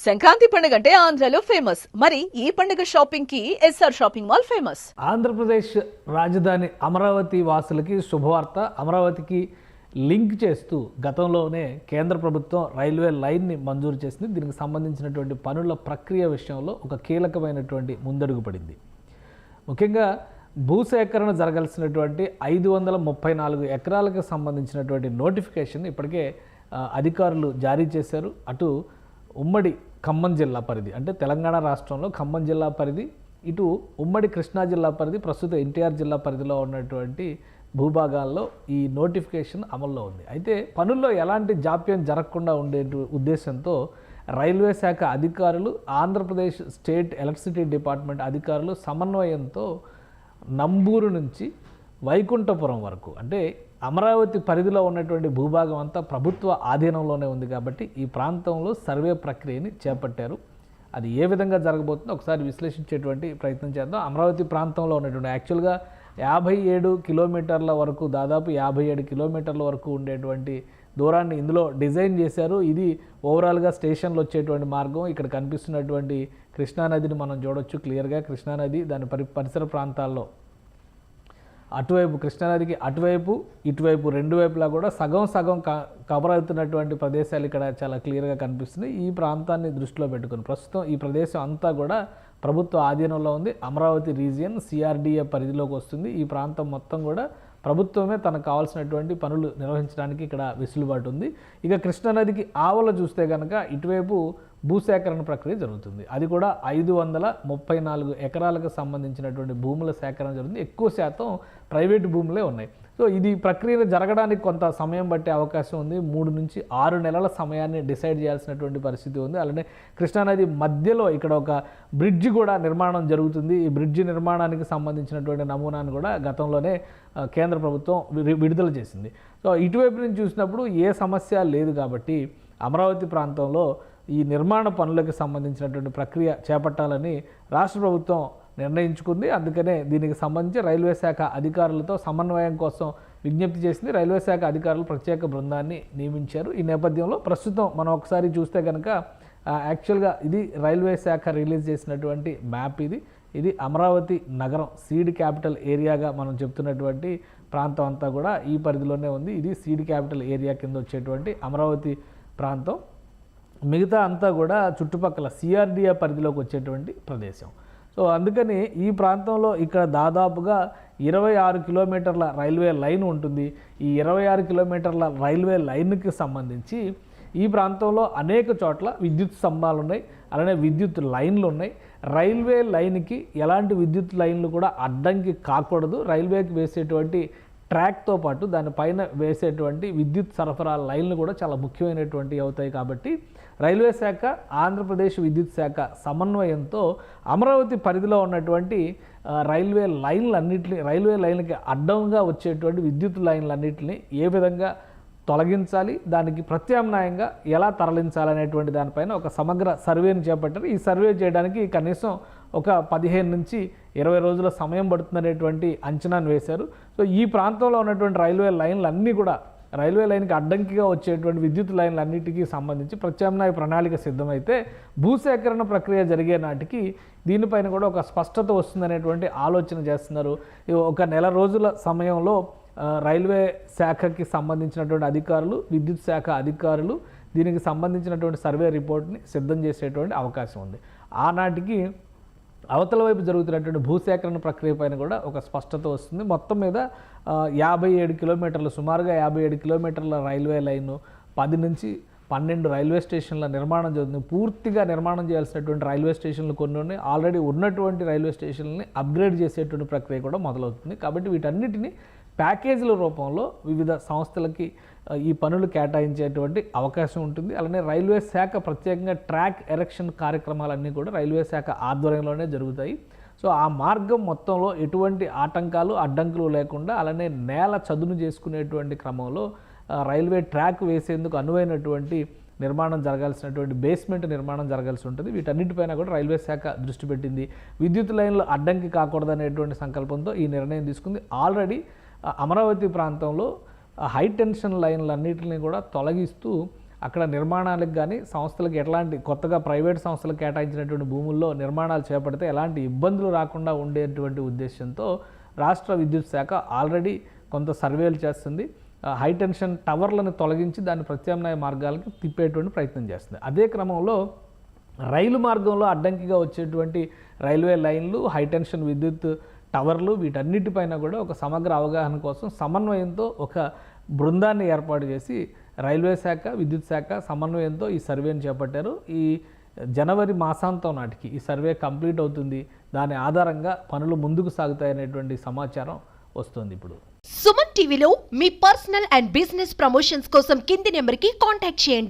సంక్రాంతి పండుగ అంటే ఆంధ్రలో ఫేమస్. మరి ఈ పండుగ షాపింగ్ కి SR shopping mall famous. Andhra Pradesh రాజధాని అమరావతి వాసులకి శుభవార్త. అమరావతికి లింక్ చేస్తూ గతంలోనే కేంద్ర ప్రభుత్వం రైల్వే లైన్ని మంజూరు చేసింది. దీనికి సంబంధించినటువంటి పనుల ప్రక్రియ విషయంలో ఒక కీలకమైనటువంటి ముందడుగు పడింది. ముఖ్యంగా భూసేకరణ జరగాల్సినటువంటి 534 ఎకరాలకు సంబంధించినటువంటి నోటిఫికేషన్ ఇప్పటికే అధికారులు జారీ చేశారు. అటు ఉమ్మడి ఖమ్మం జిల్లా పరిధి, అంటే తెలంగాణ రాష్ట్రంలో ఖమ్మం జిల్లా పరిధి, ఇటు ఉమ్మడి కృష్ణా జిల్లా పరిధి, ప్రస్తుత ఎన్టీఆర్ జిల్లా పరిధిలో ఉన్నటువంటి భూభాగాల్లో ఈ నోటిఫికేషన్ అమల్లో ఉంది. అయితే పనుల్లో ఎలాంటి జాప్యం జరగకుండా ఉండే ఉద్దేశంతో రైల్వే శాఖ అధికారులు, ఆంధ్రప్రదేశ్ స్టేట్ ఎలక్ట్రిసిటీ డిపార్ట్మెంట్ అధికారులు సమన్వయంతో నంబూరు నుంచి వైకుంఠపురం వరకు, అంటే అమరావతి పరిధిలో ఉన్నటువంటి భూభాగం అంతా ప్రభుత్వ ఆధీనంలోనే ఉంది కాబట్టి ఈ ప్రాంతంలో సర్వే ప్రక్రియని చేపట్టారు. అది ఏ విధంగా జరగబోతుందో ఒకసారి విశ్లేషించేటువంటి ప్రయత్నం చేద్దాం. అమరావతి ప్రాంతంలో ఉన్నటువంటి యాక్చువల్గా 57 కిలోమీటర్ల వరకు, దాదాపు 57 కిలోమీటర్ల వరకు ఉండేటువంటి దూరాన్ని ఇందులో డిజైన్ చేశారు. ఇది ఓవరాల్గా స్టేషన్లో వచ్చేటువంటి మార్గం. ఇక్కడ కనిపిస్తున్నటువంటి కృష్ణానదిని మనం చూడొచ్చు క్లియర్గా. కృష్ణానది దాని పరిసర ప్రాంతాల్లో అటువైపు కృష్ణానదికి అటువైపు ఇటువైపు రెండు వైపులా కూడా సగం సగం కవర్ అవుతున్నటువంటి ప్రదేశాలు ఇక్కడ చాలా క్లియర్గా కనిపిస్తున్నాయి. ఈ ప్రాంతాన్ని దృష్టిలో పెట్టుకుని ప్రస్తుతం ఈ ప్రదేశం అంతా కూడా ప్రభుత్వ ఆధీనంలో ఉంది. అమరావతి రీజియన్ సిఆర్డీఏ పరిధిలోకి వస్తుంది. ఈ ప్రాంతం మొత్తం కూడా ప్రభుత్వమే తనకు కావాల్సినటువంటి పనులు నిర్వహించడానికి ఇక్కడ వెసులుబాటు ఉంది. ఇక కృష్ణానదికి ఆవల చూస్తే కనుక ఇటువైపు భూసేకరణ ప్రక్రియ జరుగుతుంది. అది కూడా 534 ఎకరాలకు సంబంధించినటువంటి భూముల సేకరణ జరుగుతుంది. ఎక్కువ శాతం ప్రైవేటు భూములే ఉన్నాయి. సో ఇది ప్రక్రియ జరగడానికి కొంత సమయం పట్టే అవకాశం ఉంది. 3 నుంచి 6 నెలల సమయాన్ని డిసైడ్ చేయాల్సినటువంటి పరిస్థితి ఉంది. అలానే కృష్ణానది మధ్యలో ఇక్కడ ఒక బ్రిడ్జి కూడా నిర్మాణం జరుగుతుంది. ఈ బ్రిడ్జి నిర్మాణానికి సంబంధించినటువంటి నమూనాను కూడా గతంలోనే కేంద్ర ప్రభుత్వం విడుదల చేసింది. సో ఇటువైపు నుంచి చూసినప్పుడు ఏ సమస్య లేదు కాబట్టి అమరావతి ప్రాంతంలో ఈ నిర్మాణ పనులకు సంబంధించినటువంటి ప్రక్రియ చేపట్టాలని రాష్ట్ర ప్రభుత్వం నిర్ణయించుకుంది. అందుకనే దీనికి సంబంధించి రైల్వే శాఖ అధికారులతో సమన్వయం కోసం విజ్ఞప్తి చేసింది. రైల్వే శాఖ అధికారులు ప్రత్యేక బృందాన్ని నియమించారు. ఈ నేపథ్యంలో ప్రస్తుతం మనం ఒకసారి చూస్తే కనుక యాక్చువల్గా ఇది రైల్వే శాఖ రిలీజ్ చేసినటువంటి మ్యాప్. ఇది అమరావతి నగరం సీడ్ క్యాపిటల్ ఏరియాగా మనం చెప్తున్నటువంటి ప్రాంతం అంతా కూడా ఈ పరిధిలోనే ఉంది. ఇది సీడ్ క్యాపిటల్ ఏరియా కింద వచ్చేటువంటి అమరావతి ప్రాంతం. మిగతా అంతా కూడా చుట్టుపక్కల సిఆర్డీఏ పరిధిలోకి వచ్చేటువంటి ప్రదేశం. సో అందుకని ఈ ప్రాంతంలో ఇక్కడ దాదాపుగా 26 కిలోమీటర్ల రైల్వే లైన్ ఉంటుంది. ఈ 26 కిలోమీటర్ల రైల్వే లైన్కి సంబంధించి ఈ ప్రాంతంలో అనేక చోట్ల విద్యుత్ స్తంభాలు ఉన్నాయి, అలానే విద్యుత్ లైన్లు ఉన్నాయి. రైల్వే లైన్కి ఎలాంటి విద్యుత్ లైన్లు కూడా అడ్డంకి కాకూడదు. రైల్వేకి వేసేటువంటి ట్రాక్తో పాటు దానిపైన వేసేటువంటి విద్యుత్ సరఫరా లైన్లు కూడా చాలా ముఖ్యమైనటువంటివి అవుతాయి. కాబట్టి రైల్వే శాఖ, ఆంధ్రప్రదేశ్ విద్యుత్ శాఖ సమన్వయంతో అమరావతి పరిధిలో ఉన్నటువంటి రైల్వే లైన్లకి అడ్డంగా వచ్చేటువంటి విద్యుత్ లైన్లన్నింటినీ ఏ విధంగా తొలగించాలి, దానికి ప్రత్యామ్నాయంగా ఎలా తరలించాలనేటువంటి దానిపైన ఒక సమగ్ర సర్వేని చేపట్టారు. ఈ సర్వే చేయడానికి కనీసం ఒక 15 నుంచి 20 రోజుల సమయం పడుతుందనేటువంటి అంచనాను వేశారు. సో ఈ ప్రాంతంలో ఉన్నటువంటి రైల్వే లైన్లన్నీ కూడా రైల్వే లైన్కి అడ్డంకిగా వచ్చేటువంటి విద్యుత్ లైన్లన్నిటికీ సంబంధించి ప్రత్యామ్నాయ ప్రణాళిక సిద్ధమైతే భూసేకరణ ప్రక్రియ జరిగే నాటికి దీనిపైన కూడా ఒక స్పష్టత వస్తుందనేటువంటి ఆలోచన చేస్తున్నారు. ఒక నెల రోజుల సమయంలో రైల్వే శాఖకి సంబంధించినటువంటి అధికారులు, విద్యుత్ శాఖ అధికారులు దీనికి సంబంధించినటువంటి సర్వే రిపోర్ట్ని సిద్ధం చేసేటువంటి అవకాశం ఉంది. ఆనాటికి అవతల వైపు జరుగుతున్నటువంటి భూసేకరణ ప్రక్రియ పైన కూడా ఒక స్పష్టత వస్తుంది. మొత్తం మీద 57 కిలోమీటర్లు, సుమారుగా 57 కిలోమీటర్ల రైల్వే లైను, 10 నుంచి 12 రైల్వే స్టేషన్ల నిర్మాణం జరుగుతుంది. పూర్తిగా నిర్మాణం చేయాల్సినటువంటి రైల్వే స్టేషన్లు కొన్ని ఉన్నాయి. ఆల్రెడీ ఉన్నటువంటి రైల్వే స్టేషన్లని అప్గ్రేడ్ చేసేటువంటి ప్రక్రియ కూడా మొదలవుతుంది. కాబట్టి వీటన్నిటిని ప్యాకేజీల రూపంలో వివిధ సంస్థలకి ఈ పనులు కేటాయించేటువంటి అవకాశం ఉంటుంది. అలానే రైల్వే శాఖ ప్రత్యేకంగా ట్రాక్ ఎరెక్షన్ కార్యక్రమాలన్నీ కూడా రైల్వే శాఖ ఆధ్వర్యంలోనే జరుగుతాయి. సో ఆ మార్గం మొత్తంలో ఎటువంటి ఆటంకాలు, అడ్డంకులు లేకుండా, అలానే నేల చదును చేసుకునేటువంటి క్రమంలో రైల్వే ట్రాక్ వేసేందుకు అనువైనటువంటి నిర్మాణం జరగాల్సినటువంటి బేస్మెంట్ నిర్మాణం జరగాల్సి ఉంటుంది. వీటన్నిటిపైన కూడా రైల్వే శాఖ దృష్టి పెట్టింది. విద్యుత్ లైన్లు అడ్డంకి కాకూడదనేటువంటి సంకల్పంతో ఈ నిర్ణయం తీసుకుంది. ఆల్రెడీ అమరావతి ప్రాంతంలో హై టెన్షన్ లైన్లన్నింటినీ కూడా తొలగిస్తూ అక్కడ నిర్మాణాలకు కానీ సంస్థలకు ఎట్లాంటి కొత్తగా ప్రైవేట్ సంస్థలకు కేటాయించినటువంటి భూముల్లో నిర్మాణాలు చేపడితే ఎలాంటి ఇబ్బందులు రాకుండా ఉండేటువంటి ఉద్దేశంతో రాష్ట్ర విద్యుత్ శాఖ ఆల్రెడీ కొంత సర్వేలు చేస్తుంది. హై టెన్షన్ టవర్లను తొలగించి దాన్ని ప్రత్యామ్నాయ మార్గాలకు తిప్పేటువంటి ప్రయత్నం చేస్తుంది. అదే క్రమంలో రైలు మార్గంలో అడ్డంకిగా వచ్చేటువంటి రైల్వే లైన్లు, హై టెన్షన్ విద్యుత్ టవర్లు, వీటన్నిటిపైన కూడా ఒక సమగ్ర అవగాహన కోసం సమన్వయంతో ఒక బృందాన్ని ఏర్పాటు చేసి రైల్వే శాఖ, విద్యుత్ శాఖ సమన్వయంతో ఈ సర్వేని చేపట్టారు. ఈ జనవరి మాసాంతం నాటికి ఈ సర్వే కంప్లీట్ అవుతుంది. దాని ఆధారంగా పనులు ముందుకు సాగుతాయనేటువంటి సమాచారం వస్తుంది. ఇప్పుడు సుమన్ టీవీలో మీ పర్సనల్ అండ్ బిజినెస్ ప్రమోషన్స్ కోసం కింది నెంబర్కి కాంటాక్ట్ చేయండి.